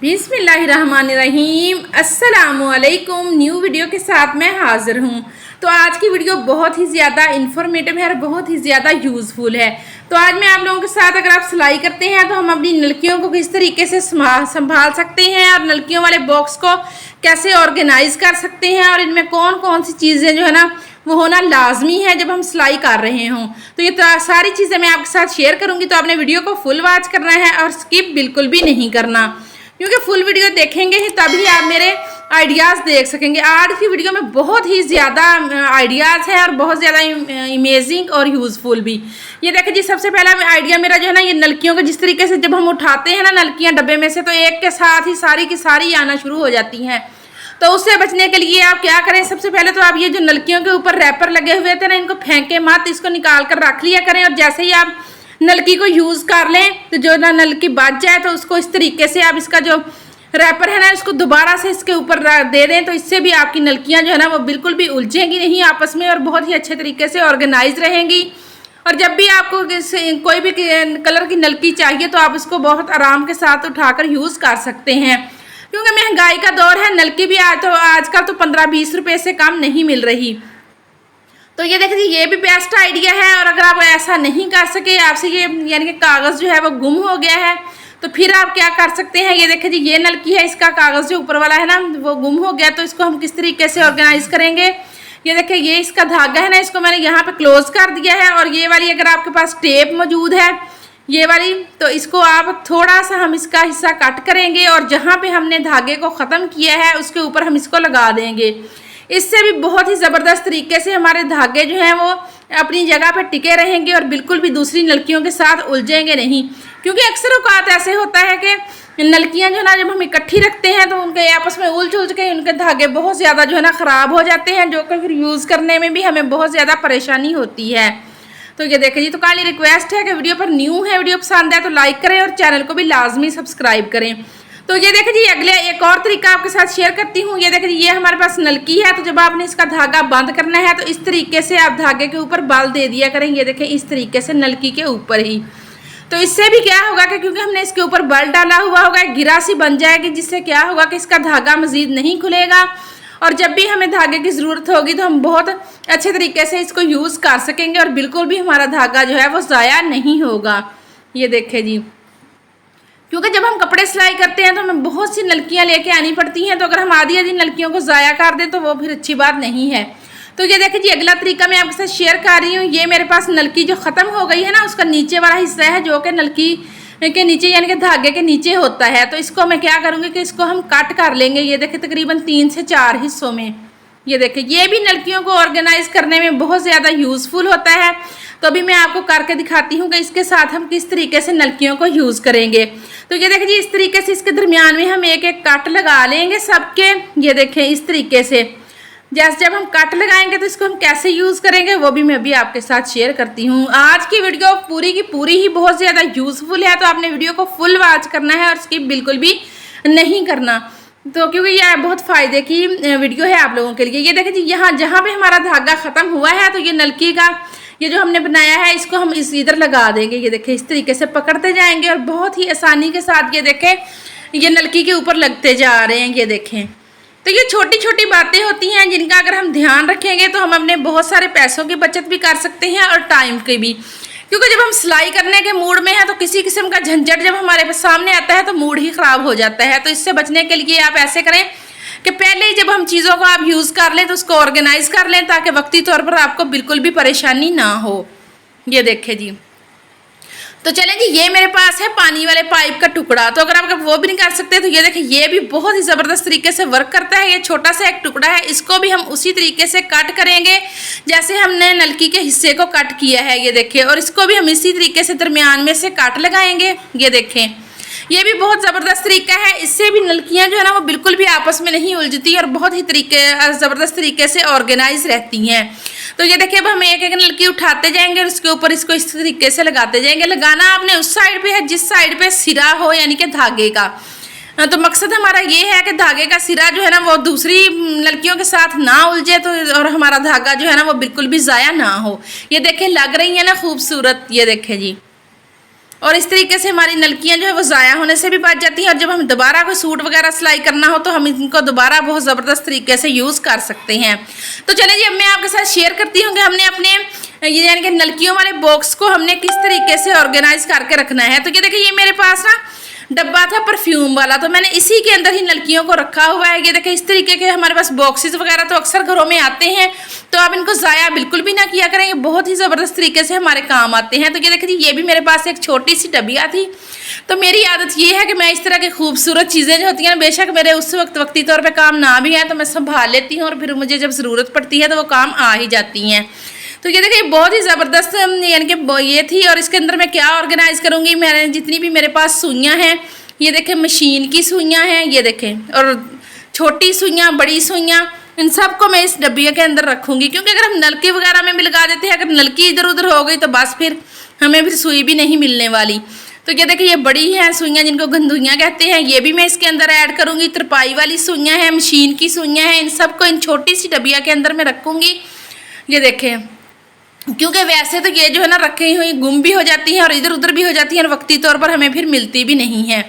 बिस्मिल्लाहिर्रहमानिर्रहीम। अस्सलामुअलैकुम। New video के साथ मैं हाज़िर हूँ। तो आज की वीडियो बहुत ही ज़्यादा इन्फॉर्मेटिव है और बहुत ही ज़्यादा यूज़फुल है। तो आज मैं आप लोगों के साथ, अगर आप सिलाई करते हैं तो हम अपनी नलकियों को किस तरीके से संभाल सकते हैं और नलकियों वाले बॉक्स को कैसे ऑर्गेनाइज कर सकते हैं और इनमें कौन कौन सी चीज़ें जो है ना वो होना लाजमी है जब हम सिलाई कर रहे हों। तो ये सारी चीज़ें मैं आपके साथ शेयर करूँगी। तो आपने वीडियो को फुल वॉच करना है और स्किप बिल्कुल भी नहीं करना, क्योंकि फुल वीडियो देखेंगे ही तभी आप मेरे आइडियाज़ देख सकेंगे। आज की वीडियो में बहुत ही ज़्यादा आइडियाज़ हैं और बहुत ज़्यादा इमेजिंग और यूज़फुल भी। ये देखिए जी, सबसे पहला आइडिया मेरा जो है ना, ये नलकियों को जिस तरीके से जब हम उठाते हैं ना नलकियां डब्बे में से, तो एक के साथ ही सारी की सारी आना शुरू हो जाती हैं। तो उससे बचने के लिए आप क्या करें, सबसे पहले तो आप ये जो नलकियों के ऊपर रैपर लगे हुए थे ना, इनको फेंके मत, इसको निकाल कर रख लिया करें। और जैसे ही आप नलकी को यूज़ कर लें तो जो ना नलकी बच जाए तो उसको इस तरीके से आप इसका जो रैपर है ना इसको दोबारा से इसके ऊपर दे दें। तो इससे भी आपकी नलकियां जो है ना वो बिल्कुल भी उलझेंगी नहीं आपस में और बहुत ही अच्छे तरीके से ऑर्गेनाइज रहेंगी। और जब भी आपको कोई भी कलर की नलकी चाहिए तो आप इसको बहुत आराम के साथ उठाकर यूज़ कर सकते हैं, क्योंकि महंगाई का दौर है। नलकी भी आजकल तो 15-20 रुपये से कम नहीं मिल रही। तो ये देखिए, ये भी बेस्ट आइडिया है। और अगर आप ऐसा नहीं कर सके, आपसे ये यानी कि कागज़ जो है वो गुम हो गया है, तो फिर आप क्या कर सकते हैं। ये देखिए जी, ये नलकी है, इसका कागज़ जो ऊपर वाला है ना वो गुम हो गया। तो इसको हम किस तरीके से ऑर्गेनाइज करेंगे, ये देखिए, ये इसका धागा है ना, इसको मैंने यहाँ पे क्लोज कर दिया है। और ये वाली अगर आपके पास टेप मौजूद है ये वाली, तो इसको आप थोड़ा सा हम इसका हिस्सा कट करेंगे और जहाँ पे हमने धागे को ख़त्म किया है उसके ऊपर हम इसको लगा देंगे। इससे भी बहुत ही ज़बरदस्त तरीके से हमारे धागे जो हैं वो अपनी जगह पर टिके रहेंगे और बिल्कुल भी दूसरी नलकियों के साथ उलझेंगे नहीं। क्योंकि अक्सर औकात ऐसे होता है कि नलकियां जो ना जब हम इकट्ठी रखते हैं तो उनके आपस में उलझ के उनके धागे बहुत ज़्यादा जो है ना ख़राब हो जाते हैं, जो कि फिर यूज़ करने में भी हमें बहुत ज़्यादा परेशानी होती है। तो ये देखिए जी, तो काली रिक्वेस्ट है कि वीडियो पर न्यू है, वीडियो पसंद है तो लाइक करें और चैनल को भी लाजमी सब्सक्राइब करें। तो ये देखिए जी, अगले एक और तरीका आपके साथ शेयर करती हूँ। ये देखिए जी, ये हमारे पास नलकी है, तो जब आपने इसका धागा बंद करना है तो इस तरीके से आप धागे के ऊपर बल दे दिया करें। ये देखिए, इस तरीके से नलकी के ऊपर ही। तो इससे भी क्या होगा कि क्योंकि हमने इसके ऊपर बल डाला हुआ होगा, गिरा सी बन जाएगी, जिससे क्या होगा कि इसका धागा मजीद नहीं खुलेगा। और जब भी हमें धागे की ज़रूरत होगी तो हम बहुत अच्छे तरीके से इसको यूज़ कर सकेंगे और बिल्कुल भी हमारा धागा जो है वो ज़ाया नहीं होगा। ये देखिए जी, क्योंकि जब हम कपड़े सिलाई करते हैं तो हमें बहुत सी नलकियां लेके आनी पड़ती हैं। तो अगर हम आधी आधी नलकियों को ज़ाया कर दें तो वो फिर अच्छी बात नहीं है। तो ये देखिए जी, अगला तरीका मैं आपके साथ शेयर कर रही हूँ। ये मेरे पास नलकी जो ख़त्म हो गई है ना, उसका नीचे वाला हिस्सा है जो कि नलकी के नीचे यानी कि धागे के नीचे होता है। तो इसको मैं क्या करूँगी कि इसको हम कट कर लेंगे। ये देखिए, तकरीबन 3 से 4 हिस्सों में। ये देखिए, ये भी नलकियों को ऑर्गेनाइज करने में बहुत ज़्यादा यूज़फुल होता है। तो अभी मैं आपको करके दिखाती हूँ कि इसके साथ हम किस तरीके से नलकियों को यूज़ करेंगे। तो ये देखिए जी, इस तरीके से इसके दरमियान में हम एक एक कट लगा लेंगे सबके। ये देखें, इस तरीके से जैसे जब हम कट लगाएंगे तो इसको हम कैसे यूज़ करेंगे वो भी मैं अभी आपके साथ शेयर करती हूँ। आज की वीडियो पूरी की पूरी ही बहुत ज़्यादा यूज़फुल है, तो आपने वीडियो को फुल वॉच करना है और स्किप बिल्कुल भी नहीं करना। तो क्योंकि यह बहुत फ़ायदे की वीडियो है आप लोगों के लिए। ये देखिए जी, यहाँ जहाँ पे हमारा धागा ख़त्म हुआ है तो ये नलकी का ये जो हमने बनाया है इसको हम इधर लगा देंगे। ये देखें, इस तरीके से पकड़ते जाएंगे और बहुत ही आसानी के साथ ये देखें ये नलकी के ऊपर लगते जा रहे हैं। ये देखें, तो ये छोटी छोटी बातें होती हैं जिनका अगर हम ध्यान रखेंगे तो हम अपने बहुत सारे पैसों की बचत भी कर सकते हैं और टाइम की भी। क्योंकि जब हम सिलाई करने के मूड में हैं तो किसी किस्म का झंझट जब हमारे सामने आता है तो मूड ही ख़राब हो जाता है। तो इससे बचने के लिए आप ऐसे करें कि पहले ही जब हम चीज़ों को आप यूज़ कर लें तो उसको ऑर्गेनाइज कर लें, ताकि वक्ती तौर पर आपको बिल्कुल भी परेशानी ना हो। ये देखें जी, तो चलें जी, ये मेरे पास है पानी वाले पाइप का टुकड़ा। तो अगर आप वो भी नहीं कर सकते तो ये देखें, ये भी बहुत ही ज़बरदस्त तरीके से वर्क करता है। ये छोटा सा एक टुकड़ा है, इसको भी हम उसी तरीके से कट करेंगे जैसे हमने नलकी के हिस्से को कट किया है। ये देखें, और इसको भी हम इसी तरीके से दरमियान में से कट लगाएंगे। ये देखें, ये भी बहुत ज़बरदस्त तरीका है। इससे भी नलकियां जो है ना वो बिल्कुल भी आपस में नहीं उलझती और बहुत ही ज़बरदस्त तरीके से ऑर्गेनाइज रहती हैं। तो ये देखिए, अब हम एक एक नलकी उठाते जाएंगे और उसके ऊपर इसको इस तरीके से लगाते जाएंगे। लगाना आपने उस साइड पे है जिस साइड पे सिरा हो, यानी कि धागे का। तो मकसद हमारा ये है कि धागे का सिरा जो है ना वो दूसरी नलकियों के साथ ना उलझे, तो और हमारा धागा जो है ना वो बिल्कुल भी ज़ाया ना हो। ये देखें, लग रही है ना खूबसूरत। ये देखें जी, और इस तरीके से हमारी नलकियां जो है वो ज़ाया होने से भी बच जाती हैं। और जब हम दोबारा कोई सूट वगैरह सिलाई करना हो तो हम इनको दोबारा बहुत ज़बरदस्त तरीके से यूज़ कर सकते हैं। तो चलिए जी, अब मैं आपके साथ शेयर करती हूँ कि हमने अपने ये यानी कि नलकियों वाले बॉक्स को हमने किस तरीके से ऑर्गेनाइज करके रखना है। तो ये देखिए, ये मेरे पास ना डब्बा था परफ्यूम वाला, तो मैंने इसी के अंदर ही नलकियों को रखा हुआ है। ये देखिए, इस तरीके के हमारे पास बॉक्सेस वगैरह तो अक्सर घरों में आते हैं, तो आप इनको ज़ाया बिल्कुल भी ना किया करें, ये बहुत ही ज़बरदस्त तरीके से हमारे काम आते हैं। तो ये देखिए जी, ये भी मेरे पास एक छोटी सी डबिया थी। तो मेरी आदत ये है कि मैं इस तरह की खूबसूरत चीज़ें जो होती हैं, बेशक मेरे उस वक्ती तौर पर काम ना भी आए तो मैं संभाल लेती हूँ, और फिर मुझे जब ज़रूरत पड़ती है तो वो काम आ ही जाती हैं। तो ये देखिए, बहुत ही ज़बरदस्त यानी कि ये थी। और इसके अंदर मैं क्या ऑर्गेनाइज करूँगी, मैंने जितनी भी मेरे पास सुइयाँ हैं, ये देखें मशीन की सुइयाँ हैं, ये देखें, और छोटी सुइयाँ, बड़ी सुइयाँ, इन सबको मैं इस डब्बे के अंदर रखूँगी। क्योंकि अगर हम नलकी वगैरह में भी लगा देते हैं, अगर नलकी इधर उधर हो गई तो बस फिर हमें फिर सुई भी नहीं मिलने वाली। तो ये देखिए, ये बड़ी हैं सुइयाँ जिनको गंदुइयाँ कहते हैं, ये भी मैं इसके अंदर ऐड करूँगी। तरपाई वाली सुइयाँ हैं, मशीन की सुइयाँ हैं, इन सबको इन छोटी सी डबिया के अंदर मैं रखूँगी। ये देखें, क्योंकि वैसे तो ये जो है ना रखी हुई गुम भी हो जाती हैं और इधर उधर भी हो जाती हैं, और वक्ती तौर पर हमें फिर मिलती भी नहीं है।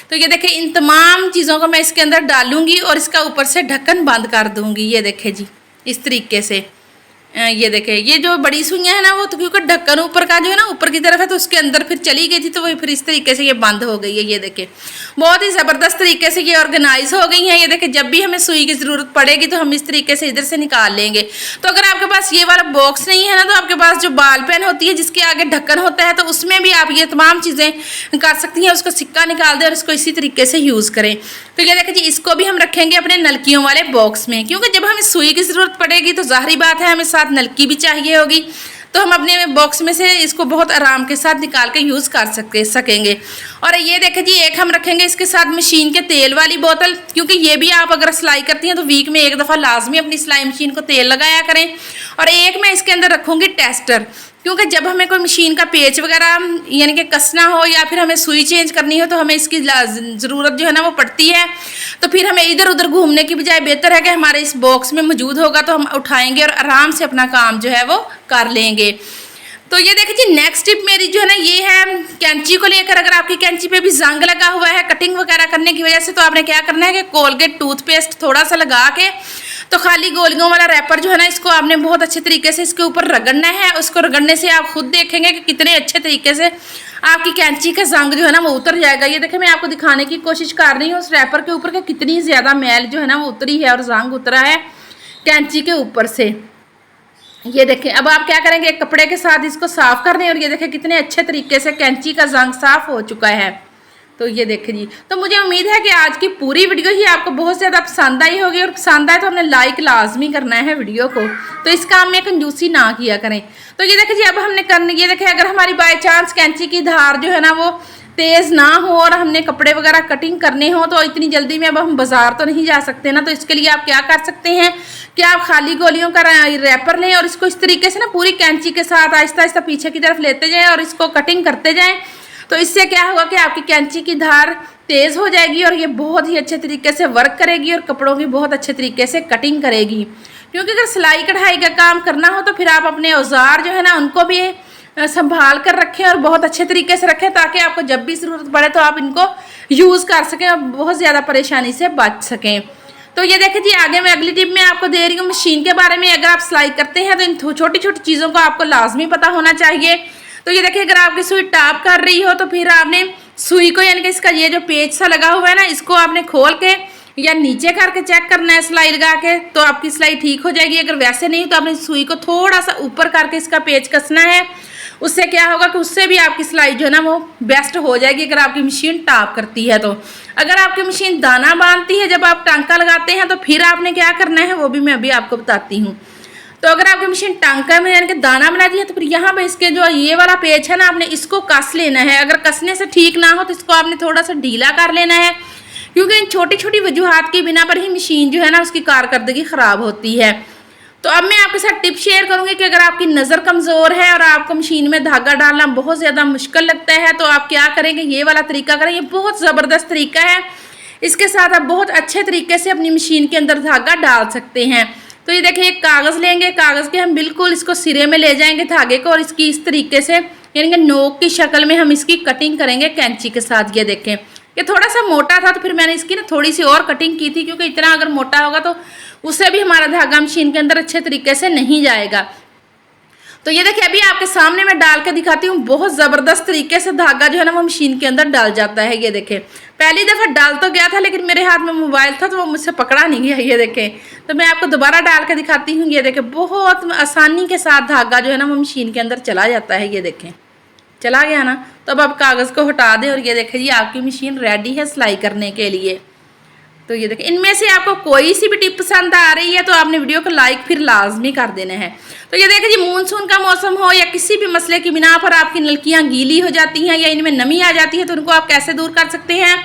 तो ये देखें, इन तमाम चीज़ों को मैं इसके अंदर डालूंगी और इसका ऊपर से ढक्कन बंद कर दूंगी। ये देखें जी, इस तरीके से। ये देखें, ये जो बड़ी सुइयाँ है ना, वो तो क्योंकि ढक्कन ऊपर का जो है ना ऊपर की तरफ है, तो उसके अंदर फिर चली गई थी, तो वही फिर इस तरीके से ये बंद हो गई है। ये देखें, बहुत ही ज़बरदस्त तरीके से ये ऑर्गेनाइज हो गई हैं। ये देखें, जब भी हमें सुई की ज़रूरत पड़ेगी तो हम इस तरीके से इधर से निकाल लेंगे। तो अगर आपके पास ये वाला बॉक्स नहीं है ना, तो आपके पास जो बाल पेन होती है जिसके आगे ढक्कन होता है, तो उसमें भी आप ये तमाम चीज़ें कर सकती हैं। उसको सिक्का निकाल दें और इसको इसी तरीके से यूज़ करें। तो ये देखें जी, इसको भी हम रखेंगे अपने नलकियों वाले बॉक्स में, क्योंकि जब हमें सुई की ज़रूरत पड़ेगी तो ज़ाहिरी बात है हमें साथ नलकी भी चाहिए होगी। तो हम अपने बॉक्स में से इसको बहुत आराम के साथ निकाल के यूज़ कर सकेंगे। और ये देखें जी, एक हम रखेंगे इसके साथ मशीन के तेल वाली बोतल, क्योंकि ये भी आप अगर सिलाई करती हैं तो वीक में एक दफ़ा लाजमी अपनी सिलाई मशीन को तेल लगाया करें। और एक मैं इसके अंदर रखूँगी टेस्टर, क्योंकि जब हमें कोई मशीन का पेच वगैरह यानी कि कसना हो या फिर हमें सुई चेंज करनी हो, तो हमें इसकी ज़रूरत जो है ना वो पड़ती है। तो फिर हमें इधर उधर घूमने की बजाय बेहतर है कि हमारे इस बॉक्स में मौजूद होगा, तो हम उठाएंगे और आराम से अपना काम जो है वो कर लेंगे। तो ये देखिए जी, नेक्स्ट टिप मेरी जो है ना ये है कैंची को लेकर। अगर आपकी कैंची पे भी जंग लगा हुआ है कटिंग वगैरह करने की वजह से, तो आपने क्या करना है कि कोलगेट टूथपेस्ट थोड़ा सा लगा के, तो खाली गोलियों वाला रैपर जो है ना, इसको आपने बहुत अच्छे तरीके से इसके ऊपर रगड़ना है। उसको रगड़ने से आप खुद देखेंगे कि कितने अच्छे तरीके से आपकी कैंची का जंग जो है ना वो उतर जाएगा। ये देखिए, मैं आपको दिखाने की कोशिश कर रही हूँ उस रैपर के ऊपर कि कितनी ज़्यादा मैल जो है ना वो उतरी है और जंग उतरा है कैंची के ऊपर से। ये देखें, अब आप क्या करेंगे, एक कपड़े के साथ इसको साफ कर दें, और ये देखें कितने अच्छे तरीके से कैंची का जंग साफ हो चुका है। तो ये देखें जी, तो मुझे उम्मीद है कि आज की पूरी वीडियो ही आपको बहुत ज़्यादा पसंद आई होगी, और पसंद आए तो हमने लाइक लाजमी करना है वीडियो को। तो इस काम में कंजूसी ना किया करें। तो ये देखें जी, अब हमने करना, ये देखें, अगर हमारी बाय चांस कैंची की धार जो है ना वो तेज़ ना हो और हमने कपड़े वगैरह कटिंग करने हो, तो इतनी जल्दी में अब हम बाज़ार तो नहीं जा सकते ना। तो इसके लिए आप क्या कर सकते हैं कि आप खाली गोलियों का रैपर लें और इसको इस तरीके से ना पूरी कैंची के साथ आहिस्ता आहिस्ता पीछे की तरफ लेते जाएं और इसको कटिंग करते जाएं। तो इससे क्या होगा कि आपकी कैंची की धार तेज़ हो जाएगी और ये बहुत ही अच्छे तरीके से वर्क करेगी और कपड़ों की बहुत अच्छे तरीके से कटिंग करेगी। क्योंकि अगर सिलाई कढ़ाई का काम करना हो तो फिर आप अपने औजार जो है ना उनको भी संभाल कर रखें और बहुत अच्छे तरीके से रखें, ताकि आपको जब भी ज़रूरत पड़े तो आप इनको यूज़ कर सकें और बहुत ज़्यादा परेशानी से बच सकें। तो ये देखें जी, आगे मैं अगली टिप में आपको दे रही हूँ मशीन के बारे में। अगर आप सिलाई करते हैं तो इन छोटी छोटी चीज़ों को आपको लाजमी पता होना चाहिए। तो ये देखिए, अगर आपकी सुई टाप कर रही हो तो फिर आपने सुई को यानी कि इसका ये जो पेच सा लगा हुआ है ना, इसको आपने खोल के या नीचे करके चेक करना है सिलाई लगा के, तो आपकी सिलाई ठीक हो जाएगी। अगर वैसे नहीं तो आपने सुई को थोड़ा सा ऊपर करके इसका पेच कसना है। उससे क्या होगा कि उससे भी आपकी सिलाई जो है ना वो बेस्ट हो जाएगी, अगर आपकी मशीन टाप करती है तो। अगर आपकी मशीन दाना बांधती है जब आप टांका लगाते हैं, तो फिर आपने क्या करना है वो भी मैं अभी आपको बताती हूँ। तो अगर आपकी मशीन टांका में यानी कि दाना बना दी है, तो फिर यहाँ पे इसके जो ये वाला पेच है ना, आपने इसको कस लेना है। अगर कसने से ठीक ना हो तो इसको आपने थोड़ा सा ढीला कर लेना है, क्योंकि इन छोटी छोटी वजूहात की बिना पर ही मशीन जो है ना उसकी कारकर्दगी ख़राब होती है। तो अब मैं आपके साथ टिप शेयर करूंगी कि अगर आपकी नज़र कमज़ोर है और आपको मशीन में धागा डालना बहुत ज़्यादा मुश्किल लगता है, तो आप क्या करेंगे, ये वाला तरीका करें। ये बहुत ज़बरदस्त तरीका है, इसके साथ आप बहुत अच्छे तरीके से अपनी मशीन के अंदर धागा डाल सकते हैं। तो ये देखिए, एक कागज़ लेंगे, कागज़ के हम बिल्कुल इसको सिरे में ले जाएंगे धागे को, और इसकी इस तरीके से यानी कि नोक की शक्ल में हम इसकी कटिंग करेंगे कैंची के साथ। ये देखें, ये थोड़ा सा मोटा था तो फिर मैंने इसकी ना थोड़ी सी और कटिंग की थी, क्योंकि इतना अगर मोटा होगा तो उससे भी हमारा धागा मशीन के अंदर अच्छे तरीके से नहीं जाएगा। तो ये देखिए, अभी आपके सामने मैं डाल के दिखाती हूँ। बहुत ज़बरदस्त तरीके से धागा जो है ना वो मशीन के अंदर डाल जाता है। ये देखें, पहली दफ़ा डाल तो गया था लेकिन मेरे हाथ में मोबाइल था तो वो मुझसे पकड़ा नहीं गया। ये देखें, तो मैं आपको दोबारा डाल के दिखाती हूँ। ये देखें, बहुत आसानी के साथ धागा जो है ना वो मशीन के अंदर चला जाता है। ये देखें, चला गया ना। तो अब आप कागज़ को हटा दें और ये देखें जी, आपकी मशीन रेडी है सिलाई करने के लिए। तो ये देखिए, इनमें से आपको कोई सी भी टिप पसंद आ रही है तो आपने वीडियो को लाइक फिर लाजमी कर देना है। तो ये देखिए जी, मानसून का मौसम हो या किसी भी मसले की बिना पर आपकी नलकियां गीली हो जाती हैं या इनमें नमी आ जाती है, तो उनको आप कैसे दूर कर सकते हैं।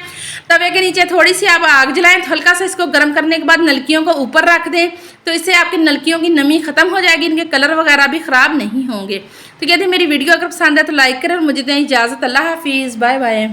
तवे के नीचे थोड़ी सी आप आग जलाएं, तो हल्का सा इसको गर्म करने के बाद नलकियों को ऊपर रख दें, तो इससे आपकी नलकियों की नमी खत्म हो जाएगी, इनके कलर वगैरह भी ख़राब नहीं होंगे। तो कहते मेरी वीडियो अगर पसंद है तो लाइक करें और मुझे दें इजाज़त। अल्लाह हाफिज़, बाय बाय।